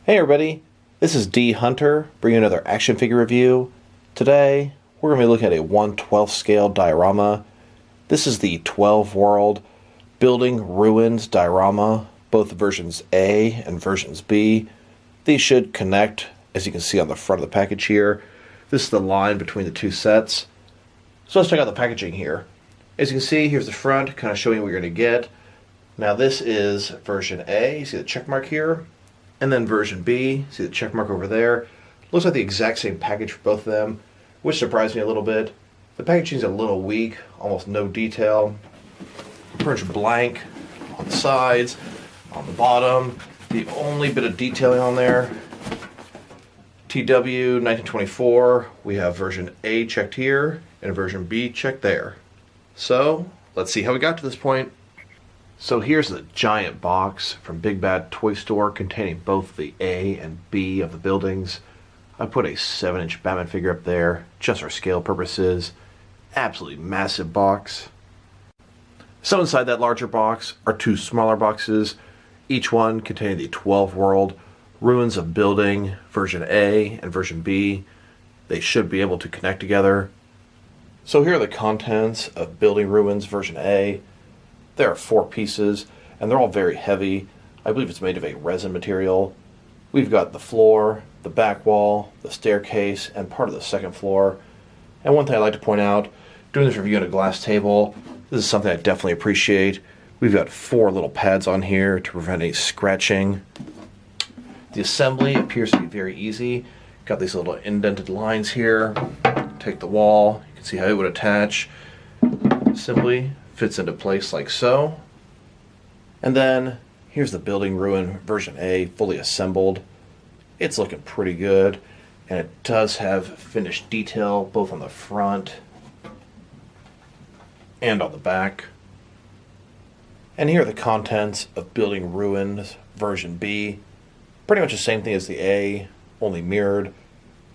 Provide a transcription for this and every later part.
Hey everybody, this is D Hunter bringing another action figure review. Today we're going to be looking at a 1/12 scale diorama. This is the 12 World Building Ruins diorama, both versions A and versions B. These should connect, as you can see on the front of the package here. This is the line between the two sets. So let's check out the packaging here. As you can see, here's the front, kind of showing you what you're going to get. Now this is version A, you see the check mark here. And then version B, see the check mark over there. Looks like the exact same package for both of them, which surprised me a little bit. The packaging is a little weak, almost no detail. Pretty much blank on the sides, on the bottom. The only bit of detailing on there, TW 1924, we have version A checked here and version B checked there. So let's see how we got to this point. So here's the giant box from Big Bad Toy Store containing both the A and B of the buildings. I put a 7-inch Batman figure up there just for scale purposes. Absolutely massive box. So inside that larger box are two smaller boxes, each one containing the 12 World Ruins of Building version A and version B. They should be able to connect together. So here are the contents of Building Ruins version A. There are 4 pieces, and they're all very heavy. I believe it's made of a resin material. We've got the floor, the back wall, the staircase, and part of the second floor. And one thing I'd like to point out, doing this review on a glass table, this is something I definitely appreciate. We've got 4 little pads on here to prevent any scratching. The assembly appears to be very easy. Got these little indented lines here. Take the wall, you can see how it would attach. Simply fits into place like so. And then here's the Building Ruin version A fully assembled. It's looking pretty good, and it does have finished detail both on the front and on the back. And here are the contents of Building Ruins version B. Pretty much the same thing as the A, only mirrored.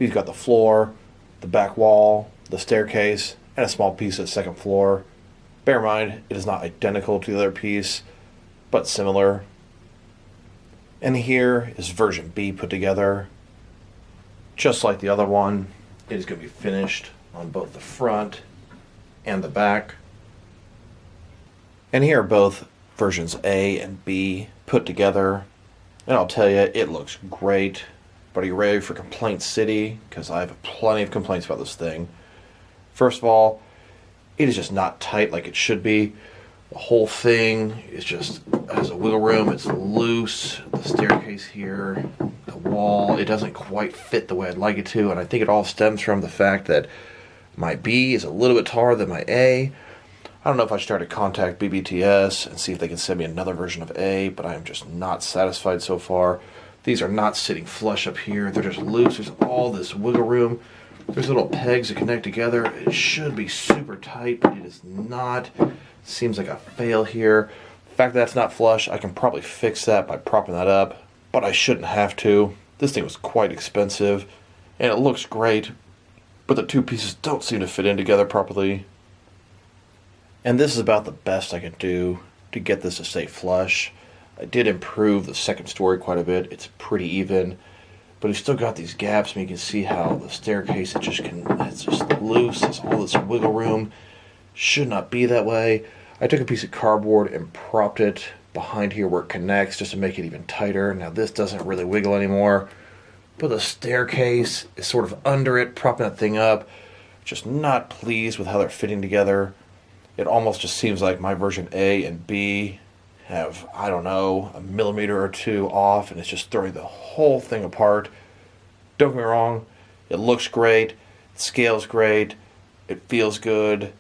We've got the floor, the back wall, the staircase, and a small piece of the second floor. Bear in mind, it is not identical to the other piece, but similar. And here is version B put together. Just like the other one, it is going to be finished on both the front and the back. And here are both versions A and B put together. And I'll tell you, it looks great. But are you ready for Complaint City? Because I have plenty of complaints about this thing. First of all, it is just not tight like it should be. The whole thing is just has a wiggle room. It's loose. The staircase here, the wall, it doesn't quite fit the way I'd like it to. And I think it all stems from the fact that my B is a little bit taller than my A. I don't know if I should try to contact BBTS and see if they can send me another version of A, but I am just not satisfied so far. These are not sitting flush up here. They're just loose. There's all this wiggle room. There's little pegs that connect together. It should be super tight, but it is not. Seems like a fail here. The fact that that's not flush, I can probably fix that by propping that up, but I shouldn't have to. This thing was quite expensive, and it looks great, but the two pieces don't seem to fit in together properly. And this is about the best I can do to get this to stay flush. I did improve the second story quite a bit. It's pretty even. But it's still got these gaps, and you can see how the staircase, it's just loose. There's all this wiggle room. Should not be that way. I took a piece of cardboard and propped it behind here where it connects just to make it even tighter. Now this doesn't really wiggle anymore. But the staircase is sort of under it, propping that thing up. Just not pleased with how they're fitting together. It almost just seems like my version A and B have, I don't know, a millimeter or two off, and it's just throwing the whole thing apart. Don't get me wrong, it looks great, it scales great, it feels good,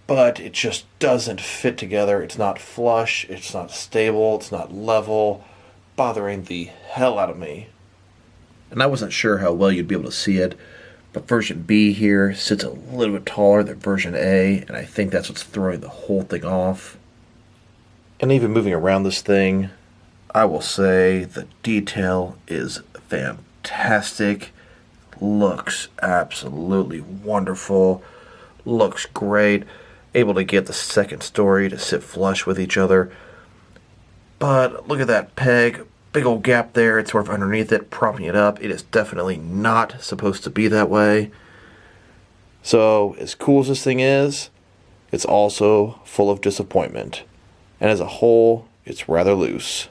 but it just doesn't fit together. It's not flush, it's not stable, it's not level, bothering the hell out of me. And I wasn't sure how well you'd be able to see it, but version B here sits a little bit taller than version A, and I think that's what's throwing the whole thing off. And even moving around this thing, I will say the detail is fantastic. Looks absolutely wonderful. Looks great. Able to get the second story to sit flush with each other. But look at that peg big old gap there. It's sort of underneath it, propping it up. It is definitely not supposed to be that way. So, as cool as this thing is, it's also full of disappointment. And as a whole, it's rather loose.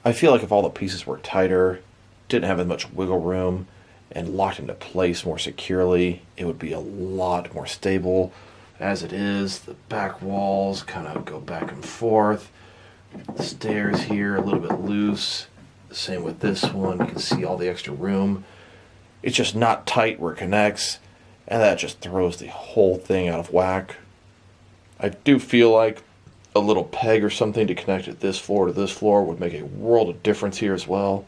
I feel like if all the pieces were tighter, didn't have as much wiggle room, and locked into place more securely, it would be a lot more stable. As it is, the back walls kind of go back and forth. The stairs here a little bit loose. Same with this one. You can see all the extra room. It's just not tight where it connects, and that just throws the whole thing out of whack. I do feel like a little peg or something to connect it this floor to this floor would make a world of difference here as well.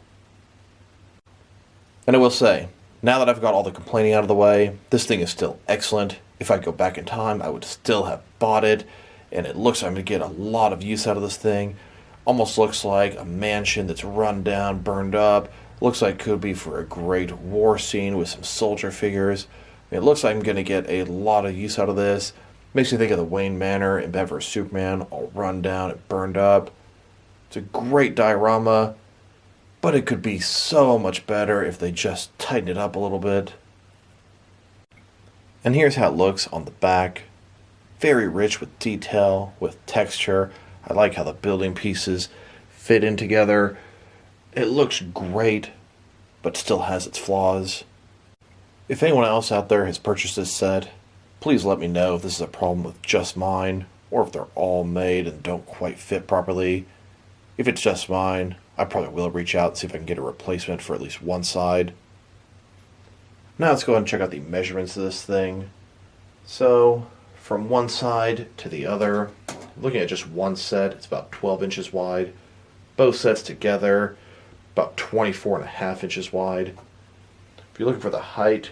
And I will say, now that I've got all the complaining out of the way, this thing is still excellent. If I go back in time, I would still have bought it, and it looks like I'm going to get a lot of use out of this thing. Almost looks like a mansion that's run down, burned up. Looks like it could be for a great war scene with some soldier figures. It looks like I'm going to get a lot of use out of this. Makes me think of the Wayne Manor in Batman vs Superman, all run down and burned up. It's a great diorama, but it could be so much better if they just tighten it up a little bit. And here's how it looks on the back. Very rich with detail, with texture. I like how the building pieces fit in together. It looks great, but still has its flaws. If anyone else out there has purchased this set, please let me know if this is a problem with just mine, or if they're all made and don't quite fit properly. If it's just mine, I probably will reach out and see if I can get a replacement for at least one side. Now let's go ahead and check out the measurements of this thing. So, from one side to the other, looking at just one set, it's about 12 inches wide. Both sets together, about 24.5 inches wide. If you're looking for the height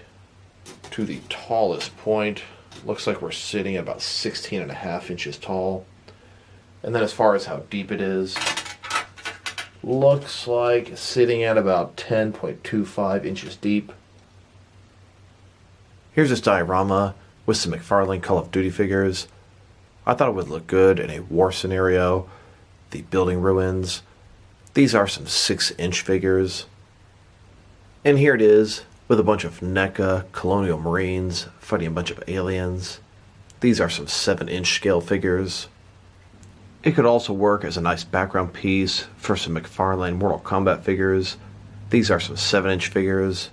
to the tallest point, looks like we're sitting at about 16.5 inches tall. And then as far as how deep it is, looks like sitting at about 10.25 inches deep. Here's this diorama with some McFarlane Call of Duty figures. I thought it would look good in a war scenario. The building ruins. These are some 6-inch figures. And here it is with a bunch of NECA colonial marines fighting a bunch of aliens. These are some 7-inch scale figures. It could also work as a nice background piece for some McFarlane Mortal Kombat figures. These are some 7-inch figures.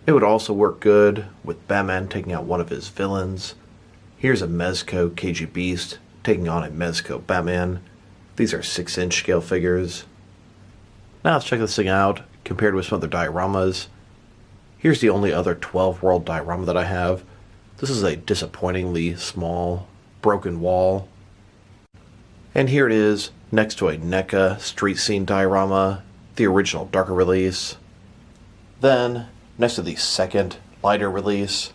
It would also work good with Batman taking out one of his villains. Here's a Mezco KG Beast taking on a Mezco Batman. These are 6-inch scale figures. Now let's check this thing out compared with some other dioramas. Here's the only other 12-world diorama that I have. This is a disappointingly small, broken wall. And here it is next to a NECA street scene diorama, the original darker release. Then, next to the second, lighter release.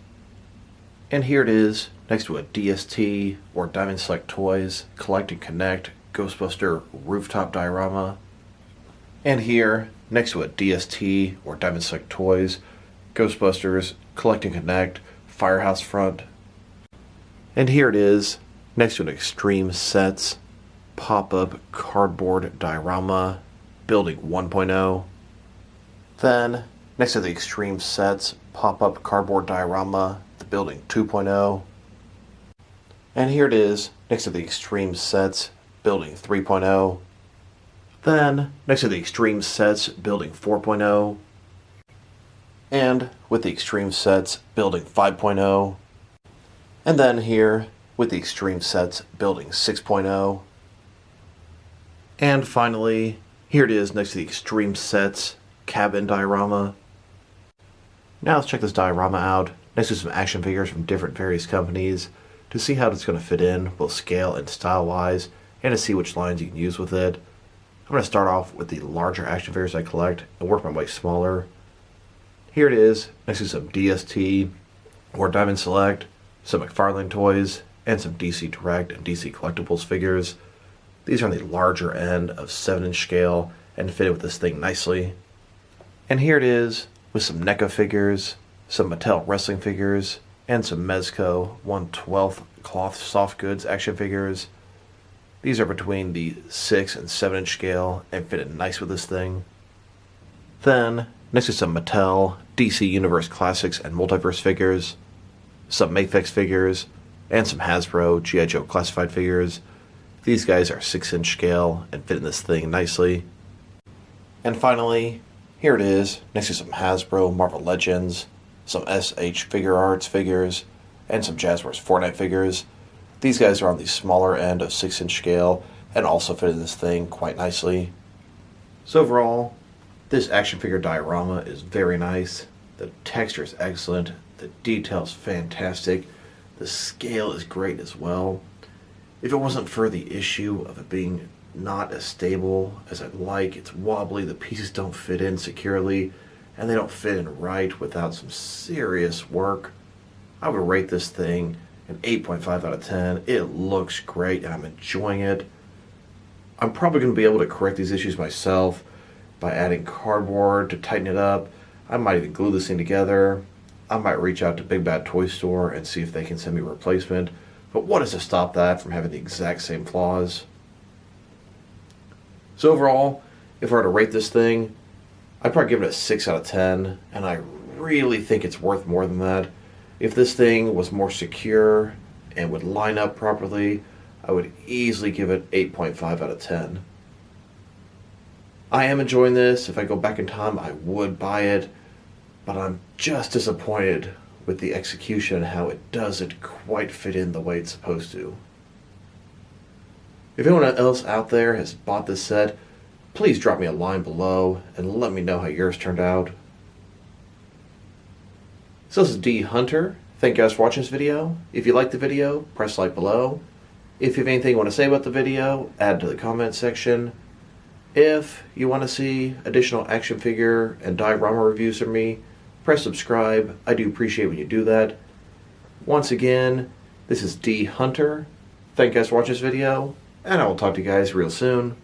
And here it is next to a DST or Diamond Select Toys Collect and Connect Ghostbuster Rooftop Diorama. And here, next to a DST or Diamond Select Toys Ghostbusters Collect and Connect Firehouse Front. And here it is next to an Extreme Sets pop-up cardboard diorama Building 1.0. Then, next to the Extreme Sets pop-up cardboard diorama, the Building 2.0. And here it is next to the Extreme Sets Building 3.0. Then, next to the Extreme Sets Building 4.0. And with the Extreme Sets Building 5.0. And then here with the Extreme Sets Building 6.0. And finally, here it is next to the Extreme Sets Cabin Diorama. Now let's check this diorama out next to some action figures from different various companies to see how it's going to fit in, both scale and style-wise, and to see which lines you can use with it. I'm going to start off with the larger action figures I collect and work my way smaller. Here it is next to some DST or Diamond Select, some McFarlane toys, and some DC Direct and DC Collectibles figures. These are on the larger end of 7-inch scale and fit with this thing nicely. And here it is with some NECA figures, some Mattel wrestling figures, and some Mezco 1/12 cloth soft goods action figures. These are between the 6 and 7 inch scale and fit in nice with this thing. Then, next to some Mattel, DC Universe Classics and Multiverse figures, some Mafex figures, and some Hasbro G.I. Joe classified figures. These guys are 6 inch scale and fit in this thing nicely. And finally, here it is, next to some Hasbro Marvel Legends, some SH Figure Arts figures, and some Jazzwares Fortnite figures. These guys are on the smaller end of 6 inch scale and also fit in this thing quite nicely. So overall, this action figure diorama is very nice. The texture is excellent. The detail's fantastic. The scale is great as well. If it wasn't for the issue of it being not as stable as I'd like, it's wobbly, the pieces don't fit in securely, and they don't fit in right without some serious work, I would rate this thing an 8.5 out of 10. It looks great and I'm enjoying it. I'm probably going to be able to correct these issues myself by adding cardboard to tighten it up. I might even glue this thing together. I might reach out to Big Bad Toy Store and see if they can send me a replacement. But what is to stop that from having the exact same flaws? So overall, if I were to rate this thing, I'd probably give it a 6 out of 10, and I really think it's worth more than that. If this thing was more secure and would line up properly, I would easily give it 8.5 out of 10. I am enjoying this. If I go back in time, I would buy it, but I'm just disappointed with the execution and how it doesn't quite fit in the way it's supposed to. If anyone else out there has bought this set, please drop me a line below and let me know how yours turned out. So this is D Hunter. Thank you guys for watching this video. If you liked the video, press like below. If you have anything you want to say about the video, add to the comment section. If you want to see additional action figure and diorama reviews from me, press subscribe. I do appreciate when you do that. Once again, this is D Hunter. Thank you guys for watching this video, and I will talk to you guys real soon.